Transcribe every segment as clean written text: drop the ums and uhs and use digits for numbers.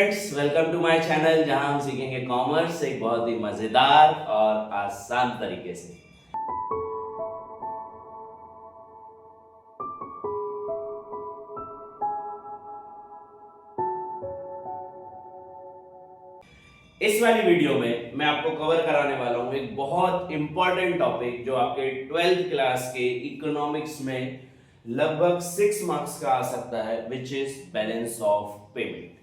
Friends, welcome to my channel जहां हम सीखेंगे कॉमर्स एक बहुत ही मजेदार और आसान तरीके से। इस वाली वीडियो में मैं आपको कवर कराने वाला हूं एक बहुत इंपॉर्टेंट टॉपिक जो आपके 12th क्लास के इकोनॉमिक्स में लगभग 6 मार्क्स का आ सकता है, which is balance of payment.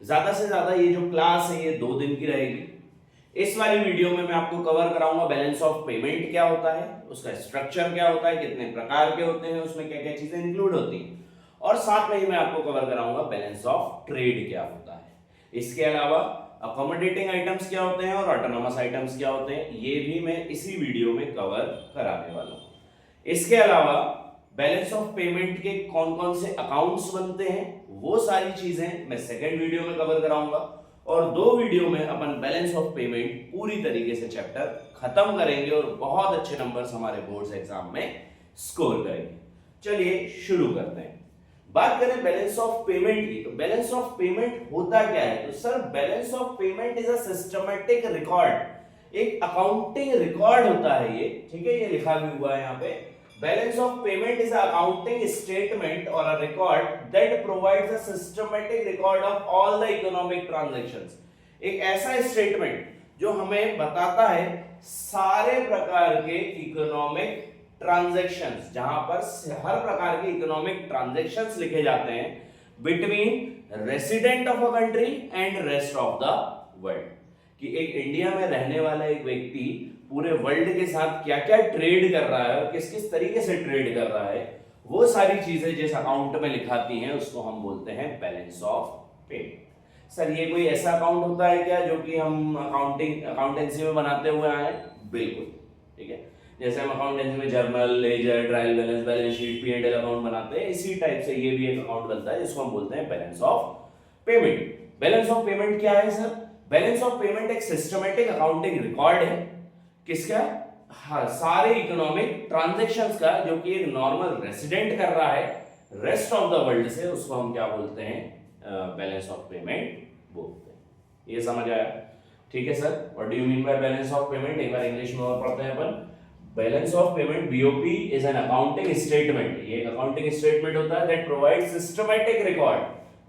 ज्यादा से ज्यादा ये जो क्लास है ये 2 दिन की रहेगी। इस वाली वीडियो में मैं आपको कवर कराऊंगा बैलेंस ऑफ पेमेंट क्या होता है, उसका स्ट्रक्चर क्या होता है, कितने प्रकार के होते हैं, उसमें क्या क्या चीजें इंक्लूड होती हैं, और साथ में ही मैं आपको कवर कराऊंगा बैलेंस ऑफ ट्रेड क्या होता है। इसके अलावा अकोमोडेटिंग आइटम्स क्या होते हैं और ऑटोनोमस आइटम्स क्या होते हैं, ये भी मैं इसी वीडियो में कवर कराने वाला हूं। इसके अलावा बैलेंस ऑफ पेमेंट के कौन कौन से अकाउंट्स बनते हैं वो सारी चीजें मैं सेकंड वीडियो में कवर कराऊंगा, और 2 वीडियो में अपन बैलेंस ऑफ पेमेंट पूरी तरीके से चैप्टर खत्म करेंगे और बहुत अच्छे नंबर्स हमारे बोर्ड्स एग्जाम में स्कोर करेंगे। चलिए शुरू करते हैं। बात करें बैलेंस ऑफ पेमेंट की, तो बैलेंस ऑफ पेमेंट होता क्या है? तो sir balance of payment is a systematic record, एक अकाउंटिंग रिकॉर्ड होता है ये, ठीक है, ये लिखा भी हुआ है यहाँ पे। Balance of payment is a accounting statement और a record that provides a systematic record of all the economic transactions. एक ऐसा स्टेटमेंट जो हमें बताता है सारे प्रकार के इकोनॉमिक ट्रांजैक्शंस, जहां पर हर प्रकार के इकोनॉमिक ट्रांजैक्शंस लिखे जाते हैं between resident of a country and rest of the world, कि एक इंडिया में रहने वाला एक व्यक्ति पूरे वर्ल्ड के साथ क्या क्या ट्रेड कर रहा है और किस किस तरीके से ट्रेड कर रहा है, वो सारी चीजें जिस अकाउंट में लिखाती हैं उसको हम बोलते हैं बैलेंस ऑफ पेमेंट। सर ये कोई ऐसा अकाउंट होता है क्या जो कि हम अकाउंटेंसी में बनाते हुए आए? बिल्कुल, ठीक है। जैसे हम अकाउंटेंसी में journal, ledger, trial balance, balance sheet, P&L account बनाते हैं, इसी टाइप से ये भी एक अकाउंट बनता है जिसको हम बोलते हैं balance of payment. Balance of payment क्या है सर? बैलेंस ऑफ पेमेंट एक सिस्टमैटिक अकाउंटिंग रिकॉर्ड है, किसका? हाँ, सारे इकोनॉमिक ट्रांजैक्शंस का, जो कि एक नॉर्मल रेसिडेंट कर रहा है रेस्ट ऑफ द वर्ल्ड से, उसको हम क्या बोलते हैं? बैलेंस ऑफ पेमेंट बोलते हैं। ये समझ आया? ठीक है sir, what do you mean by balance of payment? एक बार इंग्लिश में और पढ़ते हैं अपन। Balance of payment BOP is an accounting statement, ये एक अकाउंटिंग स्टेटमेंट होता है दैट प्रोवाइड्स सिस्टमैटिक रिकॉर्ड,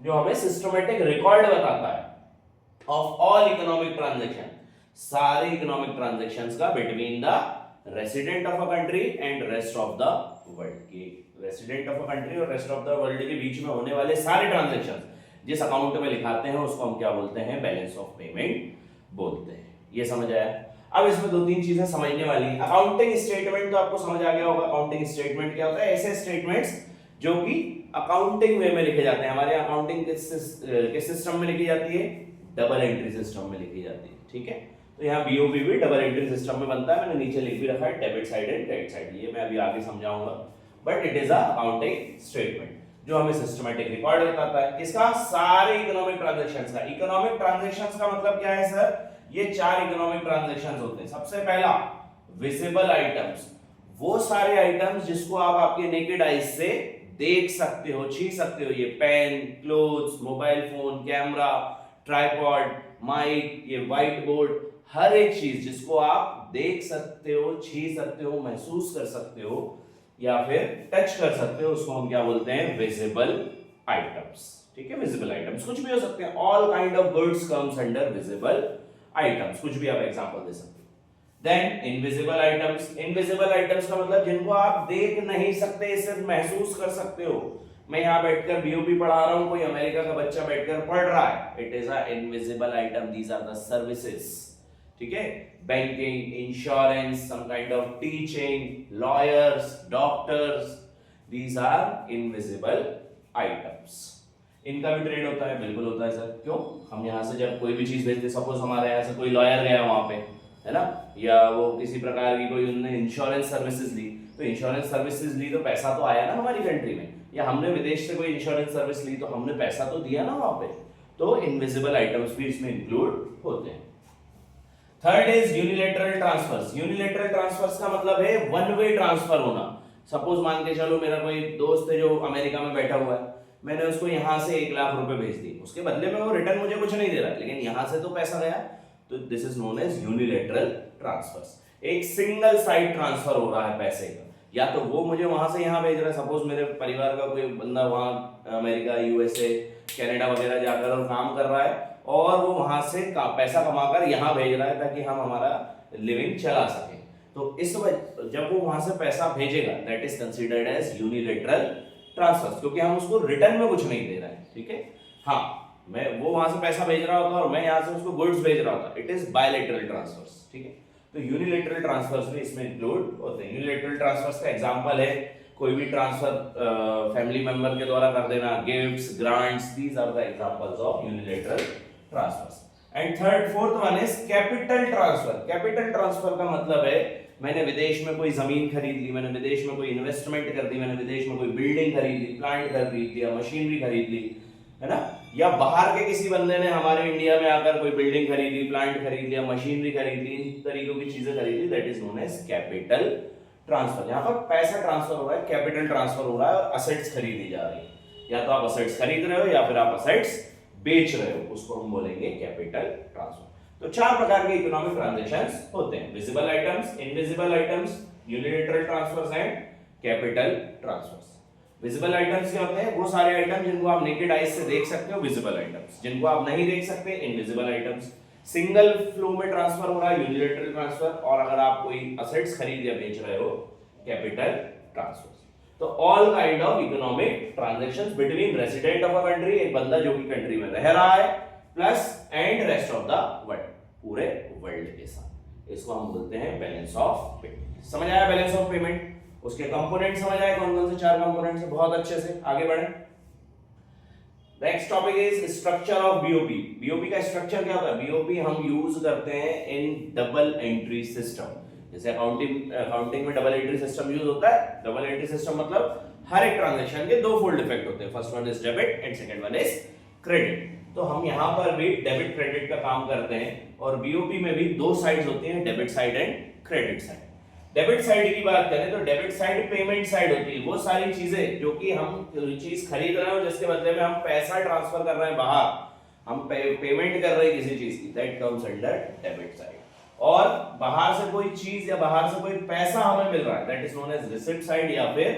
जो हमें सिस्टमैटिक रिकॉर्ड बताता है ऑफ ऑल इकोनॉमिक ट्रांजैक्शन, सारे इकोनॉमिक ट्रांजैक्शंस का between the resident of a country and rest of the world, की रेसिडेंट ऑफ अ कंट्री और रेस्ट ऑफ द वर्ल्ड के बीच में होने वाले सारे ट्रांजैक्शंस जिस अकाउंट में लिखाते हैं उसको हम क्या बोलते हैं? बैलेंस ऑफ पेमेंट बोलते हैं। ये समझ आया? अब इसमें 2-3 चीजें समझने वाली। अकाउंटिंग स्टेटमेंट तो आपको समझ आ गया होगा। अकाउंटिंग स्टेटमेंट क्या होता है? ऐसे स्टेटमेंट्स जो कि अकाउंटिंग वे में लिखे जाते हैं। हमारे अकाउंटिंग किस सिस्टम में लिखी जाती है? डबल एंट्री सिस्टम में लिखी जाती है, ठीक है। तो यहाँ BOP भी डबल एंट्री सिस्टम में बनता है। मैंने नीचे लिख भी रखा है debit side and credit side, ये मैं अभी आगे समझाऊंगा, but it is a accounting statement जो हमें सिस्टमैटिक रिकॉर्ड बताता है किसका? सारे इकोनॉमिक ट्रांजैक्शंस का। इकोनॉमिक ट्रांजैक्शंस का मतलब क्या है सर? ये 4 इकोनॉमिक ट्रांजैक्शंस होते हैं। सबसे पहला विजिबल आइटम्स, वो सारे आइटम्स जिसको आप आपके नेकेड आईज से देख सकते हो, छू सकते हो। ये pen, clothes, mobile phone, camera, tripod, mic, ये व्हाइट बोर्ड, हर एक चीज जिसको आप देख सकते हो, छू सकते हो, महसूस कर सकते हो या फिर टच कर सकते हो, उसको हम क्या बोलते हैं? विजिबल आइटम्स, ठीक है। विजिबल आइटम्स कुछ भी हो सकते हैं। All kind of goods comes under visible items, कुछ भी आप एग्जांपल दे सकते हो। Then invisible items, invisible items का मतलब जिनको आप देख नहीं सकते, सिर्फ महसूस कर सकते हो। मैं यहाँ बैठकर BOP पढ़ा रहा हूँ, कोई अमेरिका का बच्चा बैठकर पढ़ रहा है, it is a invisible item. These are the services, ठीक है। Banking, insurance, some kind of teaching, lawyers, doctors, these are invisible items. इनका भी ट्रेड होता है? बिल्कुल होता है सर। क्यों? हम यहाँ से जब कोई भी चीज भेजते, सपोज हमारे यहाँ से कोई लॉयर गया वहां पे, है ना, या वो किसी प्रकार की कोई उन्होंने इंश्योरेंस सर्विसेज ली, तो इंश्योरेंस सर्विसेज ली तो पैसा तो आया ना हमारी कंट्री में, या हमने विदेश से कोई इंश्योरेंस सर्विस ली तो हमने पैसा तो दिया ना वहां पे। तो इनविजिबल आइटम्स भी इसमें इंक्लूड होते हैं। Third is unilateral transfers. Unilateral transfers का मतलब है वन वे ट्रांसफर होना। सपोज मान के चलो मेरा कोई दोस्त है जो अमेरिका में बैठा हुआ है, मैंने उसको यहाँ से 1 लाख रुपए भेज दिए, उसके बदले में वो रिटर्न मुझे कुछ नहीं दे रहा, लेकिन यहाँ से तो पैसा गया, तो this is known as unilateral transfers. एक सिंगल साइड ट्रांसफर हो रहा है पैसे का, या तो वो मुझे वहां से यहाँ भेज रहा है, सपोज मेरे परिवार का कोई बंदा वहां अमेरिका, यूएसए, कनाडा वगैरह जाकर और काम कर रहा है, और वो वहां से पैसा कमाकर यहाँ भेज रहा है ताकि हम हमारा लिविंग चला सके। तो इस वजह जब वो वहां से पैसा भेजेगा, that is considered as unilateral transfer, क्योंकि हम उसको रिटर्न में कुछ नहीं दे रहे हैं, ठीक है। हाँ, मैं वो वहां से पैसा भेज रहा होता और मैं यहाँ से उसको गुड्स भेज रहा होता, इट इज बायलैटरल ट्रांसफर्स, ठीक है। तो यूनिलैटरल ट्रांसफर्स भी इसमें इंक्लूड होते हैं। यूनिलैटरल ट्रांसफर्स का एग्जांपल है कोई भी ट्रांसफर फैमिली मेंबर के द्वारा कर देना, gifts, grants, these are the examples of unilateral transfers. And fourth one is capital transfer. Capital transfer का मतलब है मैंने विदेश में कोई जमीन खरीद ली, मैंने विदेश में कोई इन्वेस्टमेंट कर दी, मैंने विदेश में कोई बिल्डिंग खरीद ली, प्लांट खरीद लिया, मशीनरी खरीद ली, है ना, या बाहर के किसी बंदे ने हमारे इंडिया में आकर कोई बिल्डिंग खरीद ली, प्लांट खरीद लिया, मशीनरी खरीद ली, इन तरीकों की चीजें खरीद ली, that is known as capital transfer. यहाँ पर पैसा ट्रांसफर हो रहा है, कैपिटल ट्रांसफर हो रहा है और असेट्स खरीदी जा रही है, या तो आप असेट्स खरीद रहे हो या फिर आप असेट्स बेच रहे हो, उसको हम बोलेंगे कैपिटल ट्रांसफर। तो 4 प्रकार के इकोनॉमिक ट्रांजैक्शंस होते हैं, visible items, invisible items, unilateral transfers and capital transfers. Visible items क्या होते हैं? वो सारे आइटम जिनको आप नेकेड आईज से देख सकते हो, विजिबल आइटम्स। जिनको आप नहीं देख सकते, इनविजिबल आइटम्स। सिंगल फ्लो में ट्रांसफर हो रहा है, यूनिलैटरल ट्रांसफर। और अगर आप कोई असेट्स खरीद या बेच रहे हो, कैपिटल ट्रांसफर। तो all kind of economic transactions between resident of a country, एक बंदा जो कि कंट्री में रह रहा है, plus and rest of the world, पूरे वर्ल्ड के साथ। इसको हम बोलते हैं बैलेंस ऑफ पेमेंट। समझ आया बैलेंस ऑफ पेमेंट? उसके कंपोनेंट समझ आए कौन कौन से 4 कंपोनेंट्स है? बहुत अच्छे से आगे बढ़े। Next topic is structure of BOP. BOP का स्ट्रक्चर क्या होता है? बीओपी हम यूज करते हैं इन डबल एंट्री सिस्टम। जैसे अकाउंटिंग में डबल एंट्री सिस्टम यूज होता है। डबल एंट्री सिस्टम मतलब हर एक ट्रांजैक्शन के 2 फोल्ड इफेक्ट होते हैं। First one is debit and second one is credit. तो हम यहाँ पर भी डेबिट क्रेडिट का काम करते हैं। और बीओपी में भी 2 साइड्स होती हैं, debit side and credit side. Debit side की बात करें तो डेबिट साइड पेमेंट साइड होती है। वो सारी चीजें जो कि हम चीज खरीद रहे हो, जिसके बदले में हम पैसा ट्रांसफर कर रहे हैं बाहर, हम पेमेंट कर रहे हैं किसी चीज की, that comes under debit side. और बाहर से कोई चीज या बाहर से कोई पैसा हमें मिल रहा है, that is known as receipt side या फिर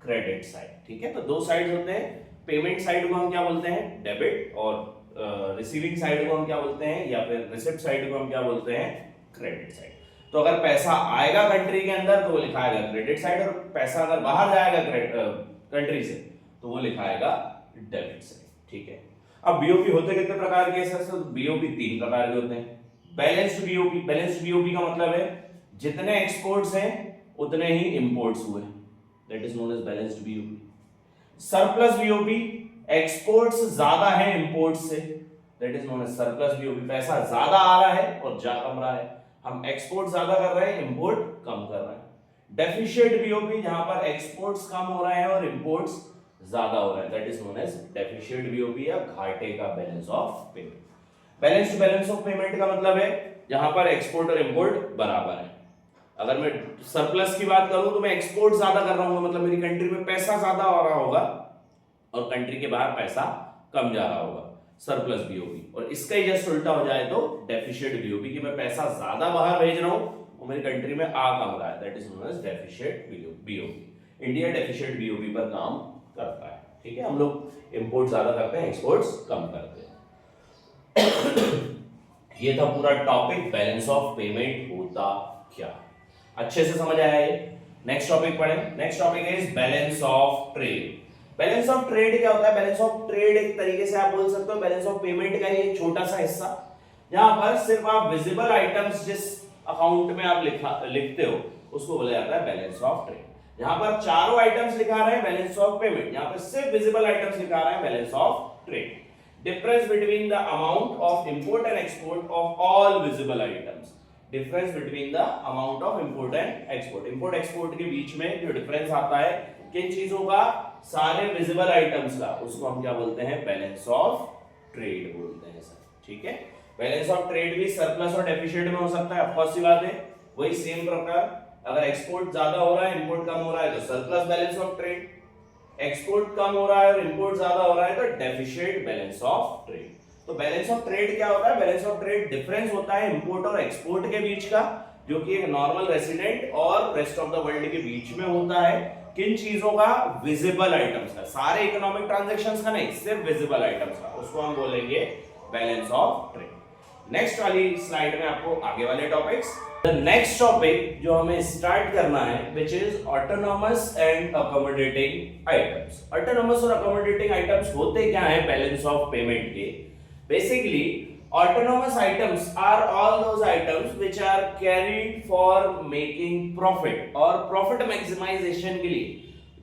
क्रेडिट साइड। ठीक है, तो 2 साइड होते हैं। पेमेंट साइड को हम क्या बोलते हैं? डेबिट। और रिसीविंग साइड को हम क्या बोलते हैं? या फिर रिसिप्ट साइड को हम क्या बोलते हैं? Credit side. तो अगर पैसा आएगा कंट्री के अंदर तो वो लिखाएगा क्रेडिट साइड, और पैसा अगर बाहर जाएगा कंट्री से तो वो लिखाएगा डेबिट साइड। ठीक है, अब बीओपी होते कितने प्रकार के हैं? सर बीओपी 3 प्रकार के होते हैं। Balanced BOP. बैलेंस्ड बीओपी का मतलब है जितने एक्सपोर्ट्स हैं उतने ही इंपोर्ट्स हुए, that is known as balanced BOP. Surplus BOP, exports ज्यादा है इंपोर्ट्स से, that is known as surplus BOP. पैसा ज्यादा आ रहा है और जा कम रहा है, हम एक्सपोर्ट ज्यादा कर रहे हैं, इंपोर्ट कम कर रहे हैं। डेफिशिएंट बीओपी, जहां पर एक्सपोर्ट्स कम हो रहे हैं और इंपोर्ट्स ज्यादा हो रहे हैं, that is known as deficient BOP या घाटे का balance of payment. Balanced balance of payment का मतलब है जहां पर एक्सपोर्ट और इंपोर्ट बराबर है। अगर मैं सरप्लस की बात करूं तो मैं एक्सपोर्ट ज्यादा कर रहा हूं, मतलब मेरी कंट्री में पैसा ज्यादा आ रहा होगा और कंट्री के बाहर पैसा कम जा रहा होगा, सरप्लस बीओपी। और इसका ही जस्ट उल्टा हो जाए तो डेफिशिएंट बीओपी, कि मैं पैसा ज्यादा बाहर भेज रहा हूं और मेरी कंट्री में आ कम रहा है, that is known as deficient BOP. India deficient BOP पर काम करता है। ठीक है, हम लोग इंपोर्ट ज्यादा करते हैं, एक्सपोर्ट्स कम करते हैं। ये था पूरा टॉपिक, बैलेंस ऑफ पेमेंट होता क्या। अच्छे से समझ आया ये? नेक्स्ट टॉपिक पढ़ें। Next topic is balance of trade. Balance of trade क्या होता है? बैलेंस ऑफ ट्रेड एक तरीके से आप बोल सकते हो बैलेंस ऑफ पेमेंट का ही एक छोटा सा हिस्सा, जहां पर सिर्फ आप विजिबल आइटम्स जिस अकाउंट में आप लिखते हो उसको बोला जाता है बैलेंस ऑफ ट्रेड। जहां पर चारों आइटम्स लिखा रहे हैं बैलेंस ऑफ पेमेंट, यहां पर सिर्फ विजिबल आइटम्स लिखा रहे हैं balance of trade. Difference between the amount of import and export of all visible items. Difference between the amount of import and export. Import export के बीच में जो डिफरेंस आता है किन चीजों का? सारे विजिबल आइटम्स का, उसको हम क्या बोलते हैं? बैलेंस ऑफ ट्रेड बोलते हैं सर। ठीक है, बैलेंस ऑफ ट्रेड भी सरप्लस और डेफिशिएंट में हो सकता है, ऑफ कोर्स सी बात है। वही सेम प्रकार, अगर एक्सपोर्ट ज्यादा हो रहा है, इंपोर्ट कम हो रहा है तो surplus balance of trade, export कम हो रहा है और इंपोर्ट ज्यादा हो रहा है तो डेफिशिएट बैलेंस ऑफ ट्रेड। तो बैलेंस ऑफ ट्रेड क्या होता है? बैलेंस ऑफ ट्रेड डिफरेंस होता है इंपोर्ट और एक्सपोर्ट के बीच का, जो कि एक नॉर्मल रेसिडेंट और रेस्ट ऑफ द वर्ल्ड के बीच में होता है। किन चीजों का? विजिबल आइटम्स का, सारे इकोनॉमिक ट्रांजैक्शंस का नहीं, सिर्फ विजिबल आइटम्स का, उसको हम बोलेंगे बैलेंस ऑफ ट्रेड। नेक्स्ट वाली स्लाइड में आपको आगे वाले टॉपिक्स। द नेक्स्ट टॉपिक जो हमें स्टार्ट करना है which is autonomous and accommodating items. Autonomous और अकोमोडेटिंग आइटम्स होते क्या है बैलेंस ऑफ पेमेंट के? Basically autonomous items are all those items which are carried for making profit और profit maximization के लिए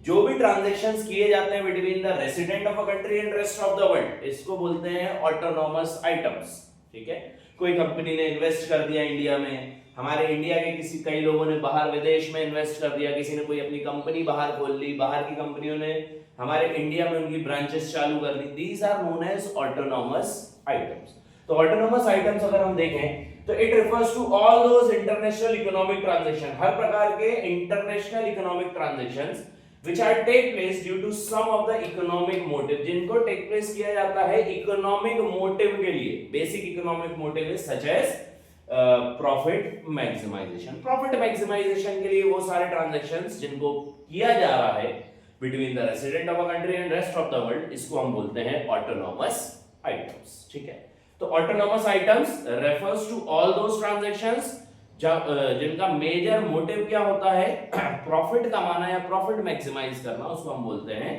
जो भी ट्रांजैक्शंस किए जाते हैं between the resident of a country and rest of the world, इसको बोलते हैं ऑटोनॉमस आइटम्स। ठीक है, कोई कंपनी ने इन्वेस्ट कर दिया इंडिया में, हमारे इंडिया के किसी कई लोगों ने बाहर विदेश में इन्वेस्ट कर दिया, किसी ने कोई अपनी कंपनी बाहर खोल ली, बाहर की कंपनियों ने हमारे इंडिया में उनकी ब्रांचेस चालू कर ली, these are known as autonomous items. तो ऑटोनॉमस आइटम्स अगर हम देखें तो it refers to all those international economic transaction, हर प्रकार के international economic transactions which are take place due to some of the economic motive, जिनको टेक प्लेस किया जाता है इकोनॉमिक मोटिव के लिए। Basic economic motive is such as profit maximization. Profit maximization के लिए वो सारे ट्रांजैक्शंस जिनको किया जा रहा है between the resident of a country and rest of the world, इसको हम बोलते हैं ऑटोनॉमस आइटम्स। ठीक है, तो autonomous items refers to all those transactions जिनका मेजर मोटिव क्या होता है? प्रॉफिट कमाना या प्रॉफिट मैक्सिमाइज करना, उसको हम बोलते हैं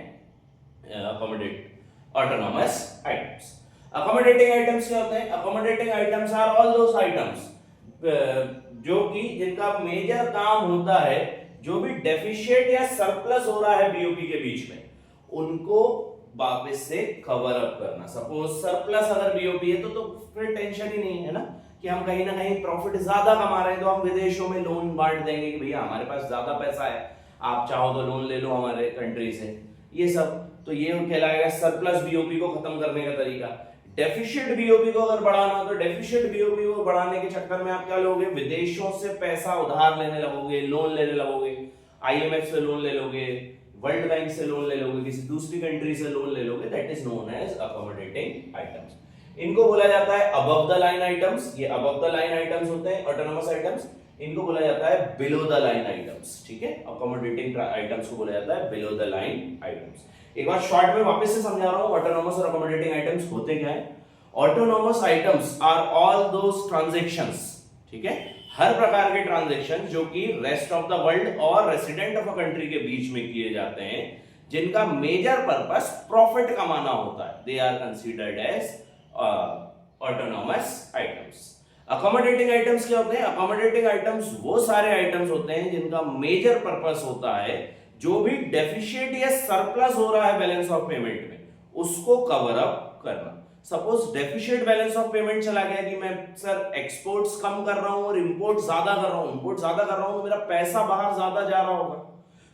ऑटोनॉमस आइटम्स। अकोमोडेटिंग आइटम्स क्या होते हैं? Accommodating items are all those items जो कि जिनका मेजर काम होता है जो भी डेफिशिएट या सरप्लस हो रहा है बीओपी के बीच में, उनको वापस से कवर अप करना। सपोज सरप्लस अगर बीओपी है तो फिर टेंशन ही नहीं है ना कि हम कहीं ना कहीं प्रॉफिट ज्यादा कमा रहे हैं, तो हम विदेशों में लोन बांट देंगे कि भैया हमारे पास ज्यादा पैसा है, आप चाहो तो लोन ले लो हमारे कंट्री से, ये सब। तो ये कहलाएगा सरप्लस बीओपी को खत्म करने का तरीका। डेफिशिएट बीओपी को अगर बढ़ाना, तो डेफिशिएट बीओपी को बढ़ाने के चक्कर में आप क्या लोगे? विदेशों से पैसा उधार लेने लगोगे, लोन लेने लगोगे, आईएमएफ से लोन ले लोगे, वर्ल्ड बैंक से लोन ले लोगे, किसी दूसरी कंट्री से लोन ले लोगे, that is known as accommodating items. इनको बोला जाता है अबव द लाइन आइटम्स। ये अबव द लाइन आइटम्स होते हैं ऑटोनॉमस आइटम्स, इनको बोला जाता है बिलो द लाइन आइटम्स। ठीक है, अकोमोडेटिंग आइटम्स को बोला जाता है बिलो द लाइन आइटम्स। एक बार शॉर्ट में वापस से समझा रहा हूं ऑटोनॉमस और अकोमोडेटिंग आइटम्स होते क्या है। Autonomous items are all those transactions, ठीक है, हर प्रकार के ट्रांजैक्शन जो कि रेस्ट ऑफ द वर्ल्ड और रेसिडेंट ऑफ अ कंट्री के बीच में किए जाते हैं, जिनका मेजर पर्पस प्रॉफिट कमाना होता है, they are considered as autonomous items. Accommodating items क्या होते हैं? अकोमोडेटिंग आइटम्स वो सारे आइटम्स होते हैं जिनका मेजर पर्पस होता है जो भी डेफिशिएट या सरप्लस हो रहा है बैलेंस ऑफ पेमेंट में, उसको कवर अप करना। Suppose deficit balance of payment चला गया कि मैं सर एक्सपोर्ट्स कम कर रहा हूं और इंपोर्ट ज्यादा कर रहा हूं, इंपोर्ट ज्यादा कर रहा हूं तो मेरा पैसा बाहर ज्यादा जा रहा होगा,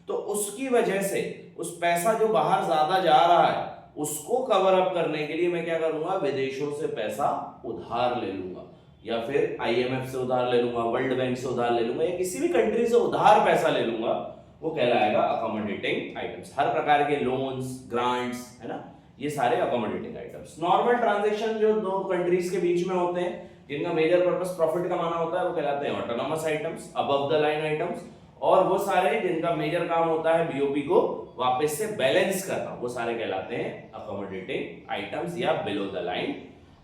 तो उसकी वजह से उस पैसा जो बाहर ज्यादा जा रहा है उसको कवर अप करने के लिए मैं क्या करूंगा? विदेशों से पैसा उधार ले लूंगा, या फिर आईएमएफ से उधार ले लूंगा, वर्ल्ड बैंक से उधार ले लूंगा, या किसी भी कंट्री से उधार पैसा ले लूंगा, वो कहलाएगा अकोमोडेटिंग आइटम्स। हर प्रकार के लोन्स, ग्रांट्स, है ना, ये सारे अकोमोडेटिंग आइटम्स। नॉर्मल ट्रांजैक्शन जो दो कंट्रीज के बीच में होते हैं जिनका मेजर पर्पस प्रॉफिट कमाना होता है, वो कहलाते हैं autonomous items, above the line items. और वो सारे जिनका मेजर काम होता है बीओपी को वापस से बैलेंस करना, वो सारे कहलाते हैं अकोमोडेटिंग आइटम्स या बिलो द लाइन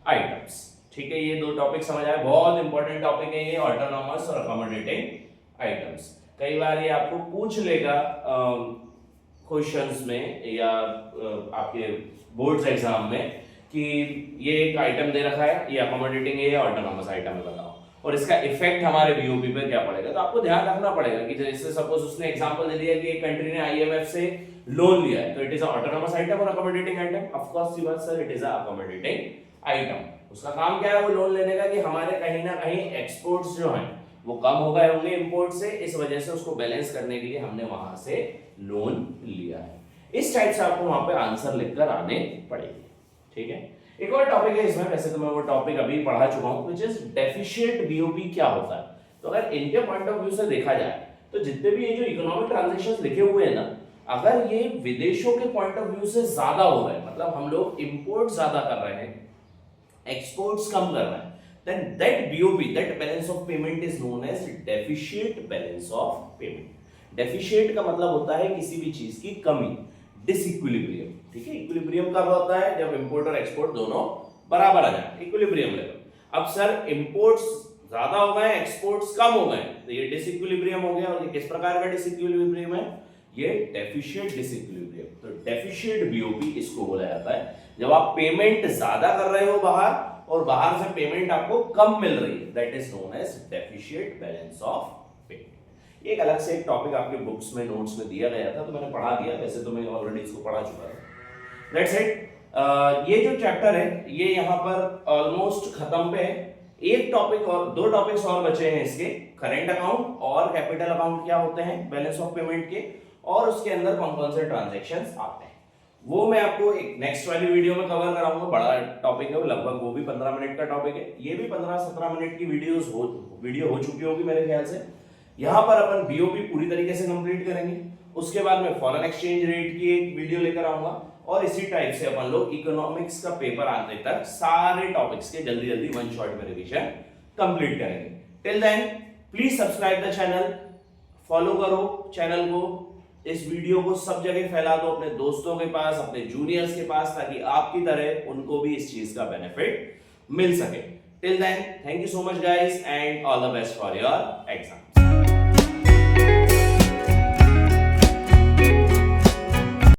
आइटम्स। ठीक है, ये दो टॉपिक समझ आए, बहुत इंपॉर्टेंट टॉपिक है ये ऑटोनॉमस और अकोमोडेटिंग आइटम्स। कई बार ये आपको पूछ लेगा क्वेश्चंस में या आपके बोर्ड्स एग्जाम में कि ये एक आइटम दे रखा है, ये अकोमोडेटिंग है या ऑटोनॉमस आइटम है, बताओ, और इसका इफेक्ट हमारे बीओपी पे क्या पड़ेगा। तो आपको ध्यान रखना पड़ेगा कि जैसे सपोज उसने एग्जांपल दे दिया कि एक कंट्री ने आईएमएफ से लोन लिया है, तो इट इज ऑटोनॉमस आइटम और अकोमोडेटिंग आइटम। ऑफ कोर्स सी बात sir, it is accommodating item. उसका काम क्या है? वो लोन लेने का कि हमारे कहीं ना कहीं एक्सपोर्ट्स जो हैं वो कम हो गए होंगे इंपोर्ट से, इस वजह से उसको बैलेंस करने के लिए हमने वहां से लोन लिया है। इस टाइप से आपको वहां पे आंसर लिखकर आने पड़ेगी। ठीक है, एक और टॉपिक है इसमें, वैसे तो मैं वो टॉपिक अभी पढ़ा चुका हूं, व्हिच इज डेफिशिएट बीओपी क्या होता है। तो अगर इनके पॉइंट ऑफ व्यू से देखा जाए तो जितने भी ये जो इकोनॉमिक ट्रांजैक्शंस लिखे हुए हैं ना, अगर ये विदेशों के पॉइंट ऑफ व्यू से ज्यादा हो रहा है, मतलब हम लोग इंपोर्ट ज्यादा कर रहे हैं, एक्सपोर्ट्स कम कर रहे हैं, then that BOP, that balance of payment is known as deficit balance of payment. Deficit का मतलब होता है किसी भी चीज की कमी, डिसइक्विलिब्रियम, ठीक है। इक्विलिब्रियम कब होता है? जब इंपोर्ट और एक्सपोर्ट दोनों बराबर आ जाए, इक्विलिब्रियम लेवल। अब सर इंपोर्ट्स ज्यादा हो गए, एक्सपोर्ट्स कम हो गए, तो ये डिसइक्विलिब्रियम हो गया। और ये किस प्रकार का डिसइक्विलिब्रियम है? ये डेफिशिएट डिसइक्विलिब्रियम। तो डेफिशिएट बीओपी इसको बोला जाता है जब आप पेमेंट ज्यादा कर रहे हो बाहर और बाहर से पेमेंट आपको कम मिल रही है, that is known as deficient balance of payment. एक अलग से एक टॉपिक आपके बुक्स में नोट्स में दिया गया था, तो मैंने पढ़ा दिया, वैसे तो मैं ऑलरेडी इसको पढ़ा चुका था। That's it. ये जो चैप्टर है ये यहाँ पर ऑलमोस्ट खत्म पे है। एक टॉपिक और, दो टॉपिक्स और बचे हैं इसके, करेंट अकाउंट और कैपिटल अकाउंट क्या होते हैं बैलेंस ऑफ पेमेंट के, और उसके अंदर कौन कौन से ट्रांजैक्शंस आते हैं, वो मैं आपको एक नेक्स्ट वाली वीडियो में कवर कराऊंगा। बड़ा टॉपिक है वो, लगभग वो भी 15 मिनट का टॉपिक है, ये भी 15-17 मिनट की वीडियो हो चुकी होगी मेरे ख्याल से। यहाँ पर अपन बीओपी पूरी तरीके से कंप्लीट करेंगे, उसके बाद मैं फॉरेन एक्सचेंज रेट की एक वीडियो लेकर आऊंगा, और इसी टाइप से अपन लोग इकोनॉमिक्स का पेपर आने तक सारे टॉपिक्स के जल्दी जल्दी वन शॉट में रिवीजन कंप्लीट करेंगे। Till then please subscribe the channel, follow करो चैनल को, इस वीडियो को सब जगह फैला दो, अपने दोस्तों के पास, अपने जूनियर्स के पास, ताकि आपकी तरह उनको भी इस चीज का बेनिफिट मिल सके। Till then thank you so much guys and all the best for your exam.